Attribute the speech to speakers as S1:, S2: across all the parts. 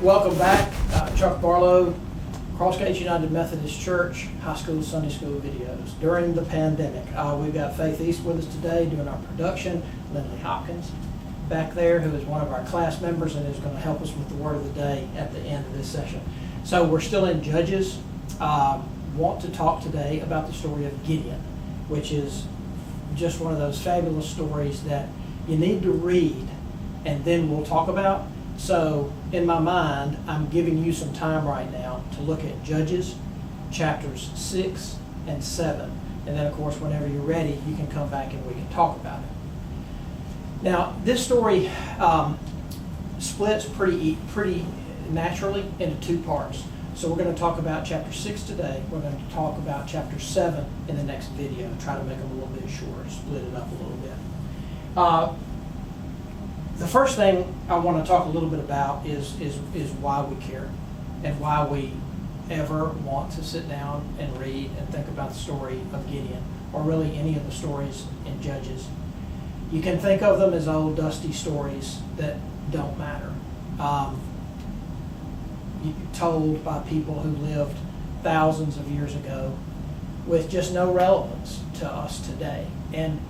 S1: Welcome back. Chuck Barlow, Crossgates United Methodist Church, high school, Sunday school videos. During the pandemic, we've got Faith East with us today doing our production. Lindley Hopkins back there, who is one of our class members and is going to help us with the word of the day at the end of this session. So we're still in Judges. Want to talk today about the story of Gideon, which is just one of those fabulous stories that you need to read and then we'll talk about. So in my mind, I'm giving you some time right now to look at Judges chapters 6 and 7. And then, of course, whenever you're ready, you can come back and we can talk about it. Now, this story splits pretty naturally into two parts. So we're going to talk about chapter 6 today. We're going to talk about chapter 7 in the next video. Try to make them a little bit shorter, split it up a little bit. The first thing I want to talk a little bit about is why we care and why we ever want to sit down and read and think about the story of Gideon, or really any of the stories in Judges. You can think of them as old dusty stories that don't matter, told by people who lived thousands of years ago with just no relevance to us today. And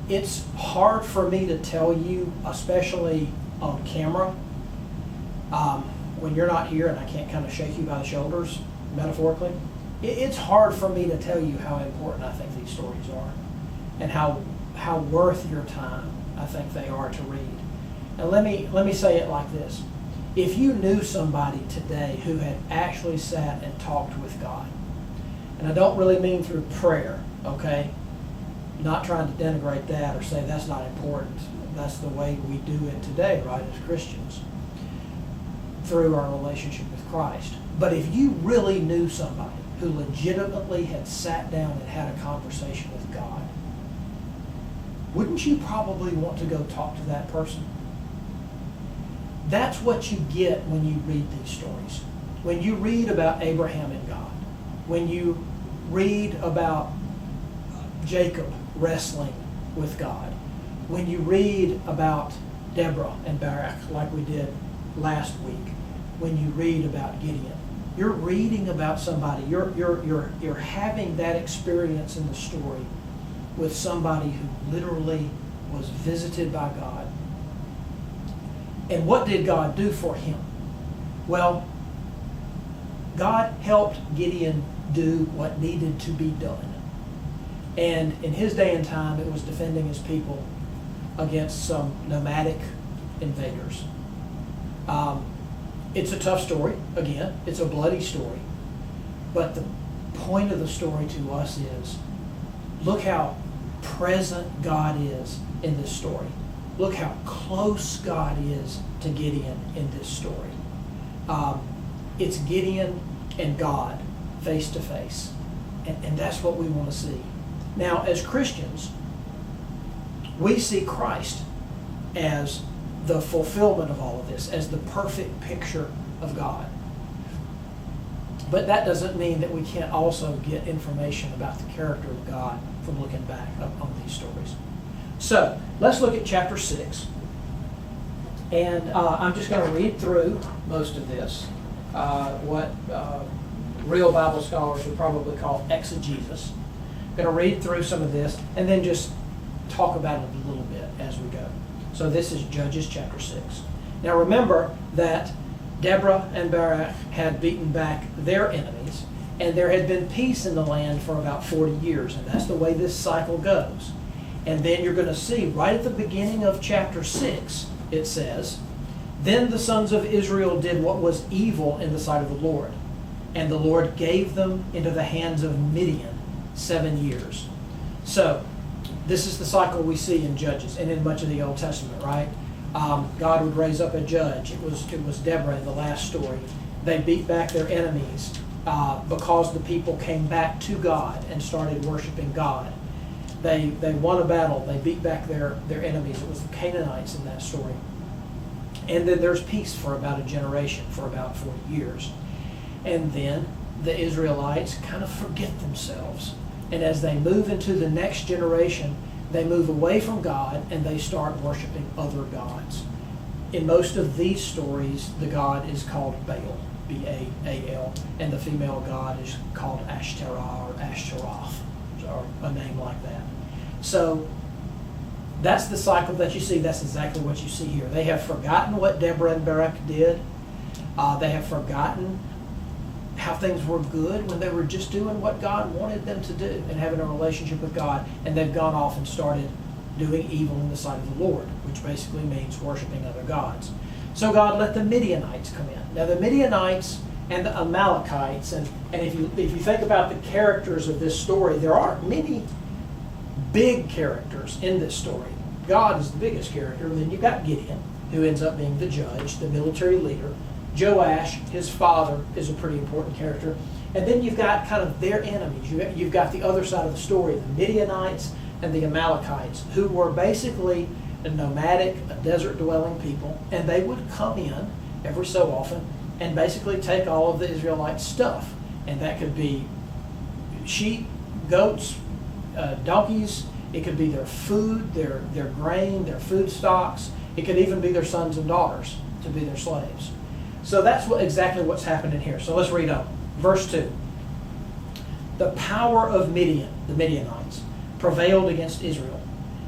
S1: it's hard for me to tell you, especially on camera, when you're not here and I can't kind of shake you by the shoulders, metaphorically. It's hard for me to tell you how important I think these stories are and how worth your time I think they are to read. Now let me say it like this. If you knew somebody today who had actually sat and talked with God, and I don't really mean through prayer, okay? Not trying to denigrate that or say that's not important. That's the way we do it today, right, as Christians, through our relationship with Christ. But if you really knew somebody who legitimately had sat down and had a conversation with God, wouldn't you probably want to go talk to that person? That's what you get when you read these stories. When you read about Abraham and God, when you read about Jacob wrestling with God, when you read about Deborah and Barak like we did last week, when you read about Gideon, you're reading about somebody. You're having that experience in the story with somebody who literally was visited by God. And what did God do for him? Well, God helped Gideon do what needed to be done. And in his day and time, it was defending his people against some nomadic invaders. It's a tough story. Again, it's a bloody story. But the point of the story to us is, look how present God is in this story. Look how close God is to Gideon in this story. It's Gideon and God face to face. And that's what we want to see. Now, as Christians, we see Christ as the fulfillment of all of this, as the perfect picture of God. But that doesn't mean that we can't also get information about the character of God from looking back on these stories. So, let's look at chapter 6. And I'm just going to read through most of this, what real Bible scholars would probably call exegesis. I'm going to read through some of this and then just talk about it a little bit as we go. So this is Judges chapter 6. Now remember that Deborah and Barak had beaten back their enemies, and there had been peace in the land for about 40 years, and that's the way this cycle goes. And then you're going to see right at the beginning of chapter 6, it says, "Then the sons of Israel did what was evil in the sight of the Lord, and the Lord gave them into the hands of Midian 7 years." So, this is the cycle we see in Judges and in much of the Old Testament, right? God would raise up a judge. It was Deborah in the last story. They beat back their enemies because the people came back to God and started worshiping God. They won a battle. They beat back their enemies. It was the Canaanites in that story. And then there's peace for about a generation, for about 40 years. And then the Israelites kind of forget themselves. And as they move into the next generation, they move away from God and they start worshiping other gods. in most of these stories, the god is called Baal, B-A-A-L, and the female god is called Ashtaroth or Ashtaroth, or a name like that. So that's the cycle that you see. That's exactly what you see here. They have forgotten what Deborah and Barak did. They have forgotten how things were good when they were just doing what God wanted them to do and having a relationship with God. And they've gone off and started doing evil in the sight of the Lord, which basically means worshiping other gods. So God let the Midianites come in. Now the Midianites and the Amalekites, and if you think about the characters of this story, there aren't many big characters in this story. God is the biggest character, and then you've got Gideon, who ends up being the judge, the military leader. Joash, his father, is a pretty important character. And then you've got kind of their enemies. You've got the other side of the story, the Midianites and the Amalekites, who were basically a nomadic, a desert-dwelling people, and they would come in every so often and basically take all of the Israelite stuff. And that could be sheep, goats, donkeys. It could be their food, their grain, their food stocks. It could even be their sons and daughters to be their slaves. So that's exactly what's happening here. So let's read on. Verse 2. The power of Midian, the Midianites, prevailed against Israel.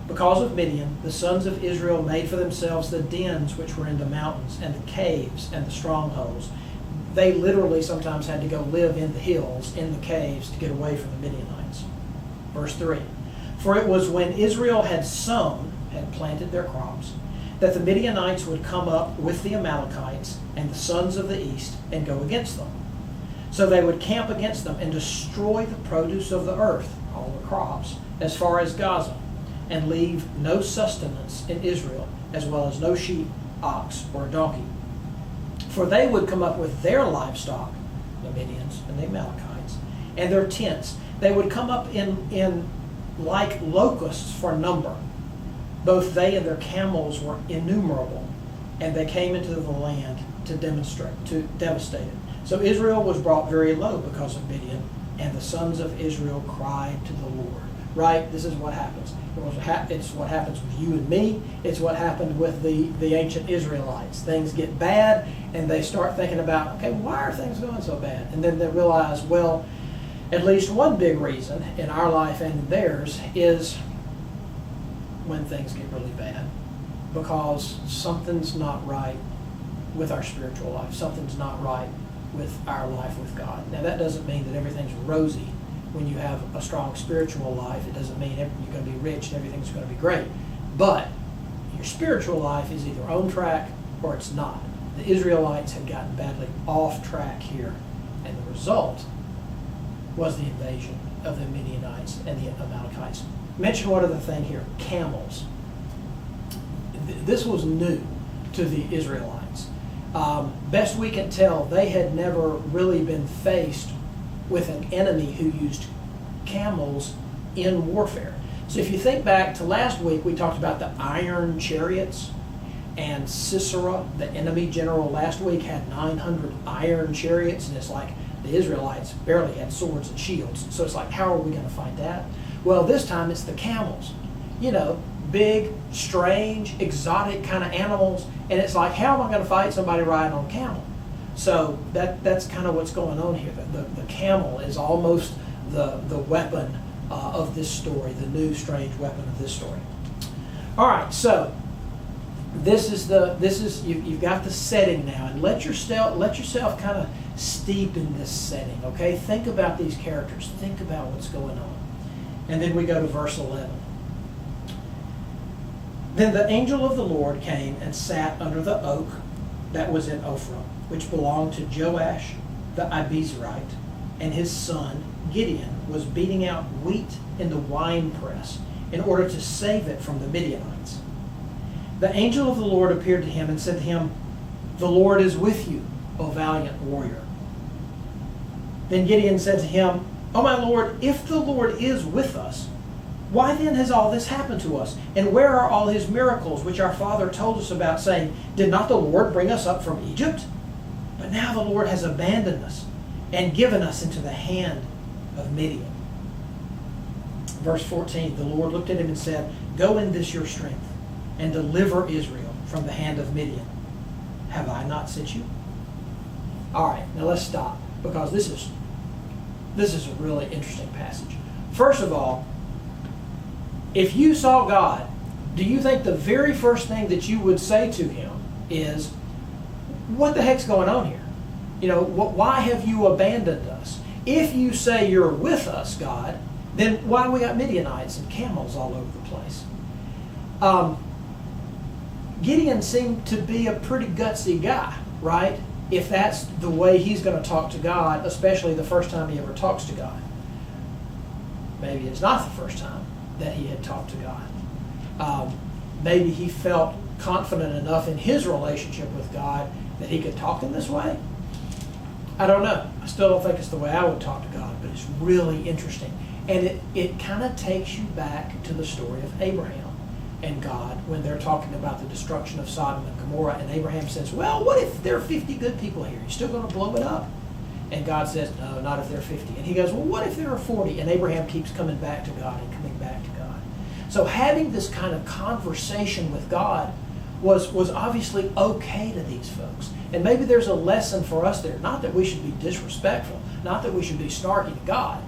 S1: Because of Midian, the sons of Israel made for themselves the dens which were in the mountains, and the caves, and the strongholds. They literally sometimes had to go live in the hills, in the caves, to get away from the Midianites. Verse 3. For it was when Israel had sown, had planted their crops, that the Midianites would come up with the Amalekites and the sons of the east and go against them. So they would camp against them and destroy the produce of the earth, all the crops, as far as Gaza, and leave no sustenance in Israel, as well as no sheep, ox, or donkey. For they would come up with their livestock, the Midians and the Amalekites, and their tents. They would come up in like locusts for number. Both they and their camels were innumerable, and they came into the land to devastate it. So Israel was brought very low because of Midian, and the sons of Israel cried to the Lord. Right? This is what happens. It's what happens with you and me. It's what happened with the ancient Israelites. Things get bad, and they start thinking about, okay, why are things going so bad? And then they realize, well, at least one big reason in our life and in theirs is when things get really bad, because something's not right with our spiritual life. Something's not right with our life with God. Now, that doesn't mean that everything's rosy. When you have a strong spiritual life, it doesn't mean you're going to be rich and everything's going to be great. But your spiritual life is either on track or it's not. The Israelites had gotten badly off track here, and the result was the invasion of the Midianites and the Amalekites. Mention one other thing here, camels. This was new to the Israelites. Best we can tell, they had never really been faced with an enemy who used camels in warfare. So if you think back to last week, we talked about the iron chariots, and Sisera, the enemy general last week, had 900 iron chariots, and it's like the Israelites barely had swords and shields. So it's like, how are we going to fight that? Well, this time it's the camels. You know, big, strange, exotic kind of animals, and it's like, how am I going to fight somebody riding on a camel? So that's kind of what's going on here. The camel is almost the weapon of this story, the new strange weapon of this story. All right, so you've got the setting now, and let yourself kind of steep in this setting. Okay, think about these characters. Think about what's going on, and then we go to verse 11. Then the angel of the Lord came and sat under the oak that was in Ophrah, which belonged to Joash the Abizrite, and his son Gideon was beating out wheat in the winepress in order to save it from the Midianites. The angel of the Lord appeared to him and said to him, "The Lord is with you, O valiant warrior." Then Gideon said to him, "O my Lord, if the Lord is with us, why then has all this happened to us? And where are all his miracles which our father told us about, saying, 'Did not the Lord bring us up from Egypt?' But now the Lord has abandoned us and given us into the hand of Midian." Verse 14, the Lord looked at him and said, "Go in this your strength and deliver Israel, from the hand of Midian. Have I not sent you? All right, now let's stop, because this is a really interesting passage. First of all, if you saw God, do you think the very first thing that you would say to him is, what the heck's going on here? You know, why have you abandoned us? If you say you're with us, God, then why do we got Midianites and camels all over the place? Gideon seemed to be a pretty gutsy guy, right? If that's the way he's going to talk to God, especially the first time he ever talks to God. Maybe it's not the first time that he had talked to God. Maybe he felt confident enough in his relationship with God that he could talk in this way. I don't know. I still don't think it's the way I would talk to God, but it's really interesting. And it kind of takes you back to the story of Abraham and God when they're talking about the destruction of Sodom and Gomorrah. And Abraham says, well, what if there are 50 good people here? You're still going to blow it up? And God says, no, not if there are 50. And he goes, well, what if there are 40? And Abraham keeps coming back to God and coming back to God. So having this kind of conversation with God was obviously okay to these folks. And maybe there's a lesson for us there. Not that we should be disrespectful, not that we should be snarky to God,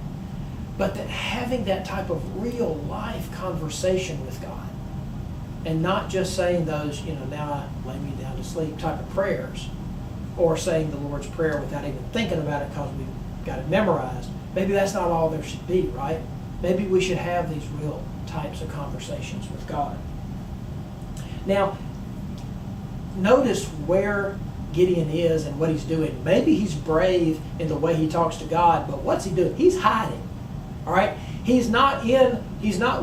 S1: but that having that type of real life conversation with God, and not just saying those, now I lay me down to sleep type of prayers, or saying the Lord's Prayer without even thinking about it because we've got it memorized. Maybe that's not all there should be, right? Maybe we should have these real types of conversations with God. Now, notice where Gideon is and what he's doing. Maybe he's brave in the way he talks to God, but what's he doing? He's hiding. All right? He's not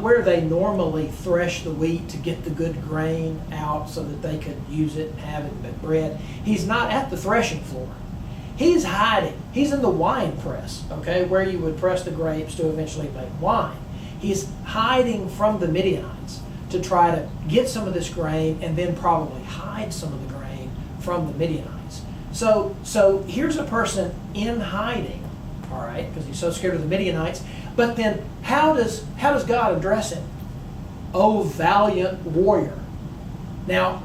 S1: where they normally thresh the wheat to get the good grain out so that they could use it and have it as bread. He's not at the threshing floor. He's hiding. He's in the wine press, okay, where you would press the grapes to eventually make wine. He's hiding from the Midianites to try to get some of this grain and then probably hide some of the grain from the Midianites. So here's a person in hiding, all right, because he's so scared of the Midianites. But then how does God address him? Oh, valiant warrior. Now,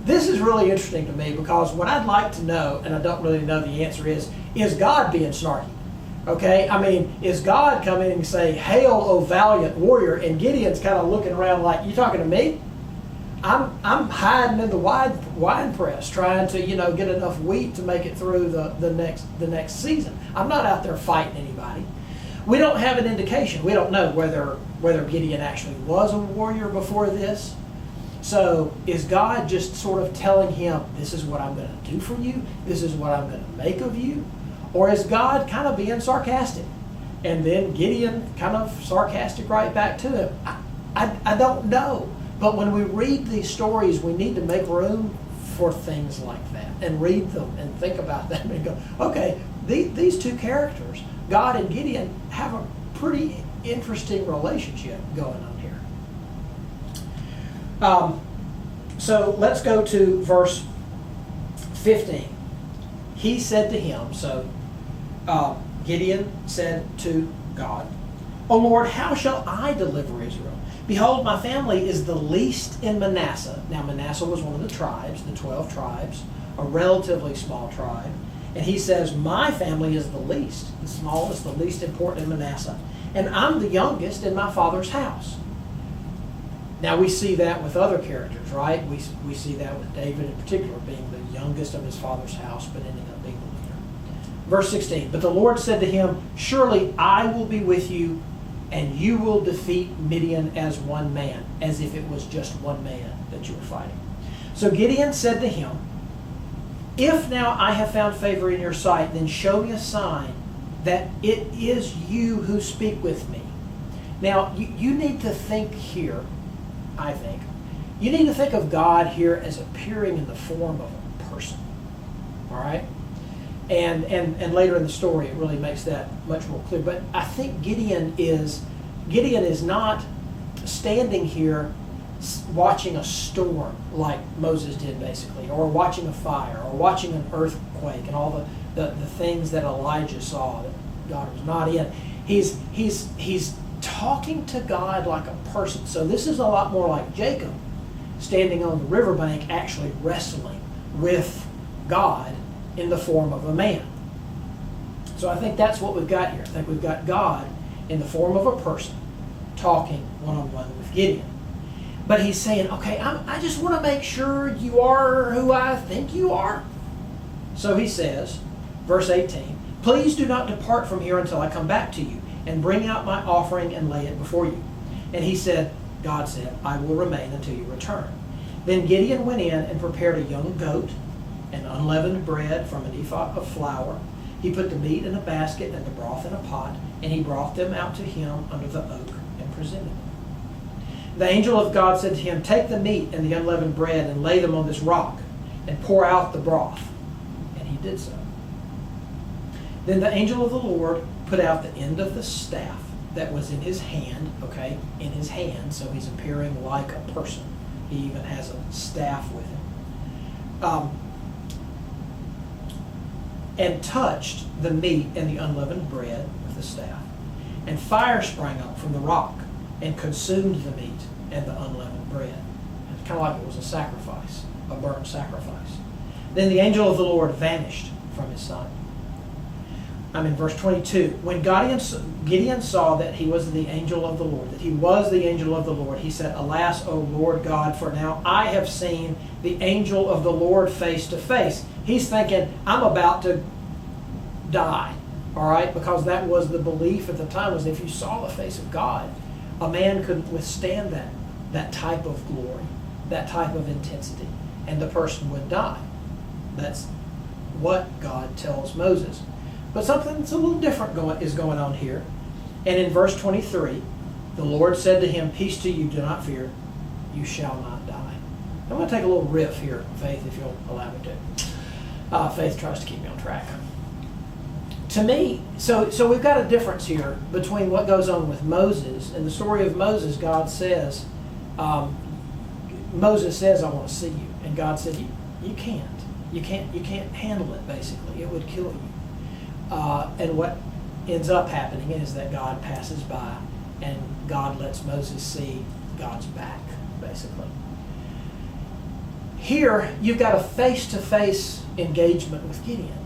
S1: this is really interesting to me because what I'd like to know, and I don't really know the answer is God being snarky? Okay? I mean, is God coming and saying, hail, O valiant warrior, and Gideon's kind of looking around like, you talking to me? I'm hiding in the wine press trying to, get enough wheat to make it through the next season. I'm not out there fighting anybody. We don't have an indication. We don't know whether Gideon actually was a warrior before this. So is God just sort of telling him, this is what I'm going to do for you? This is what I'm going to make of you? Or is God kind of being sarcastic? And then Gideon kind of sarcastic right back to him. I don't know. But when we read these stories, we need to make room for things like that and read them and think about them and go, okay, these two characters, God and Gideon, have a pretty interesting relationship going on here. So let's go to verse 15. He said to him, Gideon said to God, O Lord, how shall I deliver Israel? Behold, my family is the least in Manasseh. Now, Manasseh was one of the tribes, the 12 tribes, a relatively small tribe. And he says, my family is the least, the smallest, the least important in Manasseh. And I'm the youngest in my father's house. Now, we see that with other characters, right? We see that with David in particular, being the youngest of his father's house, but ending up being the leader. Verse 16, but the Lord said to him, surely I will be with you, and you will defeat Midian as one man, as if it was just one man that you were fighting. So Gideon said to him, if now I have found favor in your sight, then show me a sign that it is you who speak with me. Now, you need to think here, I think. You need to think of God here as appearing in the form of a person. All right? And later in the story, it really makes that much more clear. But I think Gideon is not standing here watching a storm like Moses did, basically, or watching a fire, or watching an earthquake, and all the things that Elijah saw that God was not in. He's talking to God like a person. So this is a lot more like Jacob standing on the riverbank actually wrestling with God in the form of a man. So I think that's what we've got here. I think we've got God in the form of a person talking one-on-one with Gideon. But he's saying, okay, I just want to make sure you are who I think you are. So he says, verse 18, please do not depart from here until I come back to you and bring out my offering and lay it before you. And he said, God said, I will remain until you return. Then Gideon went in and prepared a young goat and unleavened bread from an ephah of flour. He put the meat in a basket and the broth in a pot, and he brought them out to him under the oak and presented them. The angel of God said to him, take the meat and the unleavened bread and lay them on this rock and pour out the broth. And he did so. Then the angel of the Lord put out the end of the staff that was in his hand, okay, in his hand, so he's appearing like a person. He even has a staff with him. And touched the meat and the unleavened bread with the staff. And fire sprang up from the rock and consumed the meat and the unleavened bread. It's kind of like it was a sacrifice, a burnt sacrifice. Then the angel of the Lord vanished from his sight. I'm in verse 22. When Gideon saw that he was the angel of the Lord, he said, alas, O Lord God, for now I have seen the angel of the Lord face to face. He's thinking, I'm about to die, all right? Because that was the belief at the time, was if you saw the face of God, a man couldn't withstand that type of glory, that type of intensity, and the person would die. That's what God tells Moses. But something that's a little different is going on here. And in verse 23, the Lord said to him, peace to you, do not fear, you shall not die. I'm going to take a little riff here, Faith, if you'll allow me to. Faith tries to keep me on track. To me, so we've got a difference here between what goes on with Moses. In the story of Moses, God says, Moses says, I want to see you. And God said, you can't. You can't handle it, basically. It would kill you. And what ends up happening is that God passes by and God lets Moses see God's back, basically. Here, you've got a face-to-face engagement with Gideon.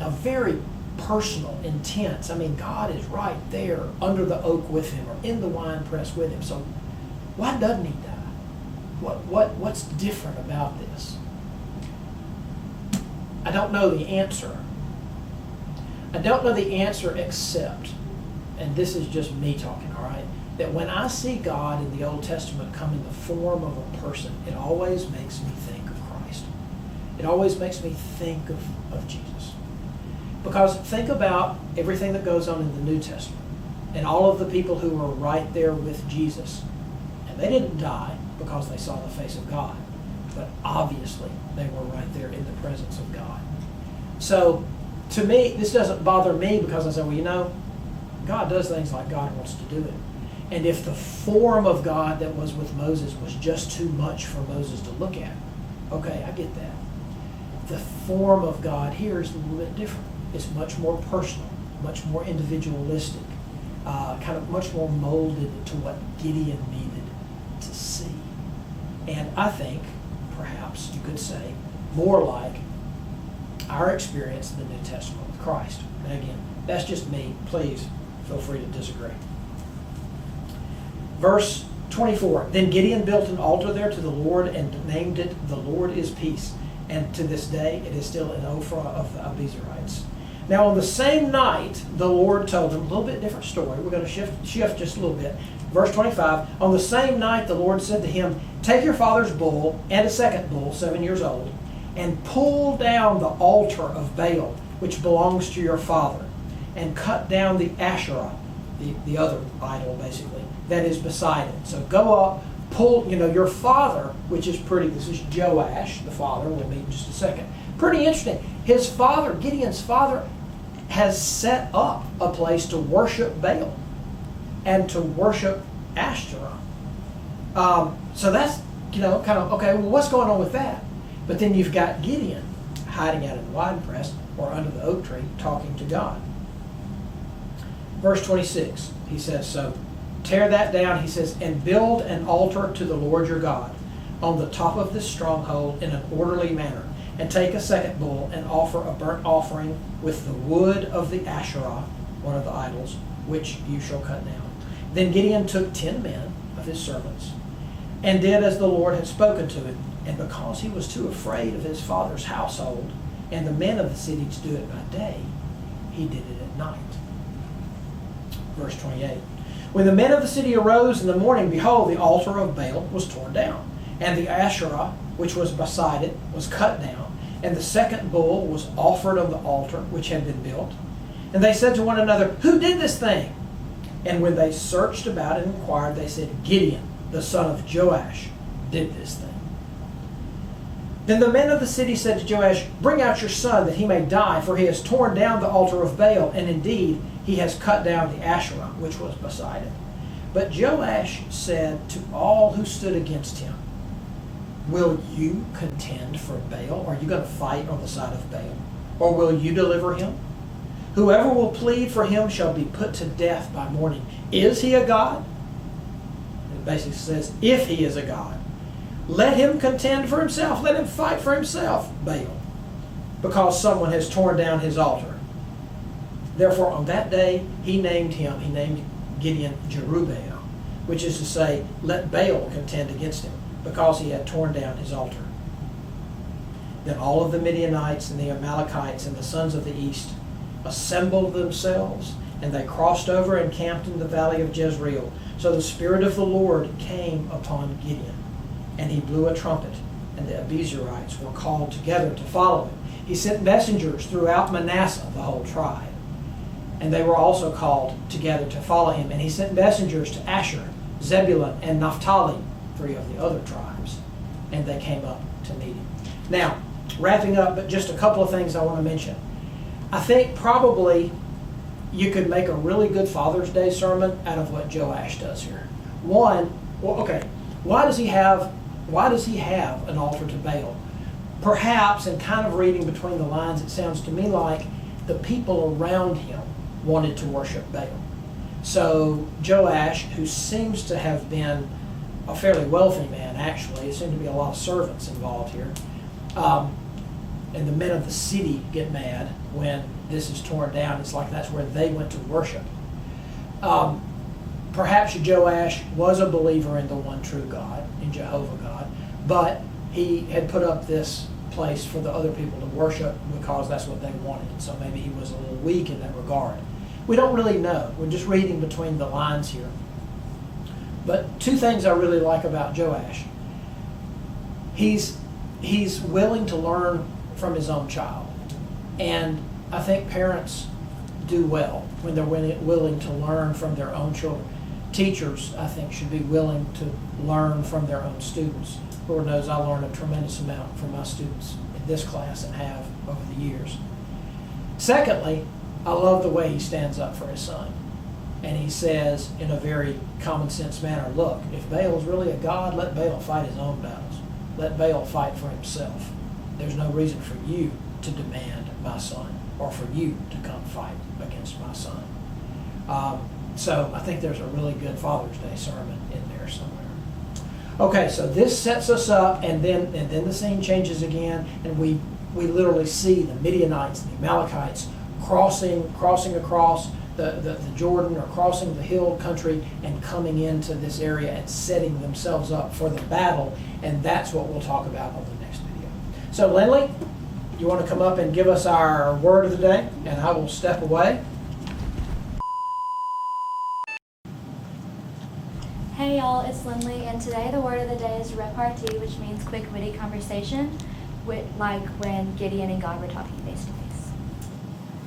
S1: A very personal, intense. I mean, God is right there under the oak with him or in the wine press with him. So why doesn't he die? What's different about this? I don't know the answer. I don't know the answer except, and this is just me talking, all right, that when I see God in the Old Testament come in the form of a person, it always makes me think of Christ. It always makes me think of Jesus. Because think about everything that goes on in the New Testament and all of the people who were right there with Jesus. And they didn't die because they saw the face of God, but obviously they were right there in the presence of God. So, to me, this doesn't bother me because I say, well, God does things like God wants to do it. And if the form of God that was with Moses was just too much for Moses to look at, okay, I get that. The form of God here is a little bit different. It's much more personal, much more individualistic, kind of much more molded to what Gideon needed to see. And I think, perhaps you could say, more like our experience in the New Testament with Christ. And again, that's just me. Please feel free to disagree. Verse 24, then Gideon built an altar there to the Lord and named it, The Lord is Peace. And to this day, it is still an Ophrah of the Abizarites. Now, on the same night, the Lord told him, a little bit different story. We're going to shift just a little bit. Verse 25, on the same night, the Lord said to him, take your father's bull and a second bull, 7 years old, and pull down the altar of Baal, which belongs to your father, and cut down the Asherah, the other idol, basically, that is beside it. So go up, pull, your father, which is pretty, this is Joash, the father, we'll meet in just a second. Pretty interesting. His father, Gideon's father, has set up a place to worship Baal and to worship Asherah. So that's, kind of, okay, well, what's going on with that? But then you've got Gideon hiding out in the wine press or under the oak tree talking to God. Verse 26, he says, so tear that down, he says, and build an altar to the Lord your God on the top of this stronghold in an orderly manner, and take a second bull and offer a burnt offering with the wood of the Asherah, one of the idols, which you shall cut down. Then Gideon took 10 men of his servants and did as the Lord had spoken to him. And because he was too afraid of his father's household and the men of the city to do it by day, he did it at night. Verse 28. When the men of the city arose in the morning, behold, the altar of Baal was torn down, and the Asherah, which was beside it, was cut down, and the second bull was offered on the altar which had been built. And they said to one another, Who did this thing? And when they searched about and inquired, they said, Gideon, the son of Joash, did this thing. Then the men of the city said to Joash, Bring out your son, that he may die, for he has torn down the altar of Baal, and indeed he has cut down the Asherah, which was beside it. But Joash said to all who stood against him, Will you contend for Baal? Are you going to fight on the side of Baal? Or will you deliver him? Whoever will plead for him shall be put to death by morning. Is he a god? It basically says, if he is a god, let him contend for himself. Let him fight for himself, Baal, because someone has torn down his altar. Therefore, on that day, he named Gideon Jerubbaal, which is to say, let Baal contend against him, because he had torn down his altar. Then all of the Midianites and the Amalekites and the sons of the east assembled themselves, and they crossed over and camped in the valley of Jezreel. So the Spirit of the Lord came upon Gideon, and he blew a trumpet, and the Abiezrites were called together to follow him. He sent messengers throughout Manasseh, the whole tribe, and they were also called together to follow him. And he sent messengers to Asher, Zebulun, and Naphtali, 3 of the other tribes, and they came up to meet him. Now, wrapping up, but just a couple of things I want to mention. I think probably you could make a really good Father's Day sermon out of what Joash does here. Why does he have an altar to Baal? Perhaps, and kind of reading between the lines, it sounds to me like the people around him wanted to worship Baal. So Joash, who seems to have been a fairly wealthy man, actually, there seem to be a lot of servants involved here, and the men of the city get mad when this is torn down. It's like that's where they went to worship. Perhaps Joash was a believer in the one true God, in Jehovah God, but he had put up this place for the other people to worship because that's what they wanted. So maybe he was a little weak in that regard. We don't really know. We're just reading between the lines here. But 2 things I really like about Joash. He's willing to learn from his own child. And I think parents do well when they're willing to learn from their own children. Teachers, I think, should be willing to learn from their own students. Lord knows I learned a tremendous amount from my students in this class and have over the years. Secondly, I love the way he stands up for his son. And he says in a very common sense manner, look, if Baal is really a god, let Baal fight his own battles. Let Baal fight for himself. There's no reason for you to demand my son or for you to come fight against my son. So I think there's a really good Father's Day sermon in there somewhere. Okay, so this sets us up, and then the scene changes again, and we literally see the Midianites and the Amalekites crossing across the Jordan, or crossing the hill country and coming into this area and setting themselves up for the battle, and that's what we'll talk about on the next video. So Lindley, you want to come up and give us our word of the day, and I will step away.
S2: Hey y'all, it's Lindley, and today the word of the day is repartee, which means quick, witty conversation, like when Gideon and God were talking face to face.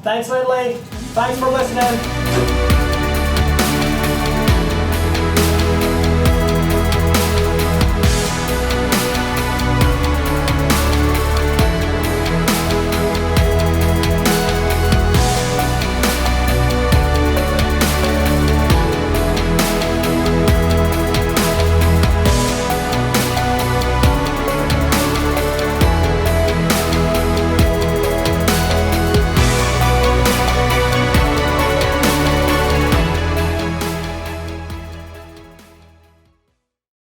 S1: Thanks, Lindley. Thanks for listening.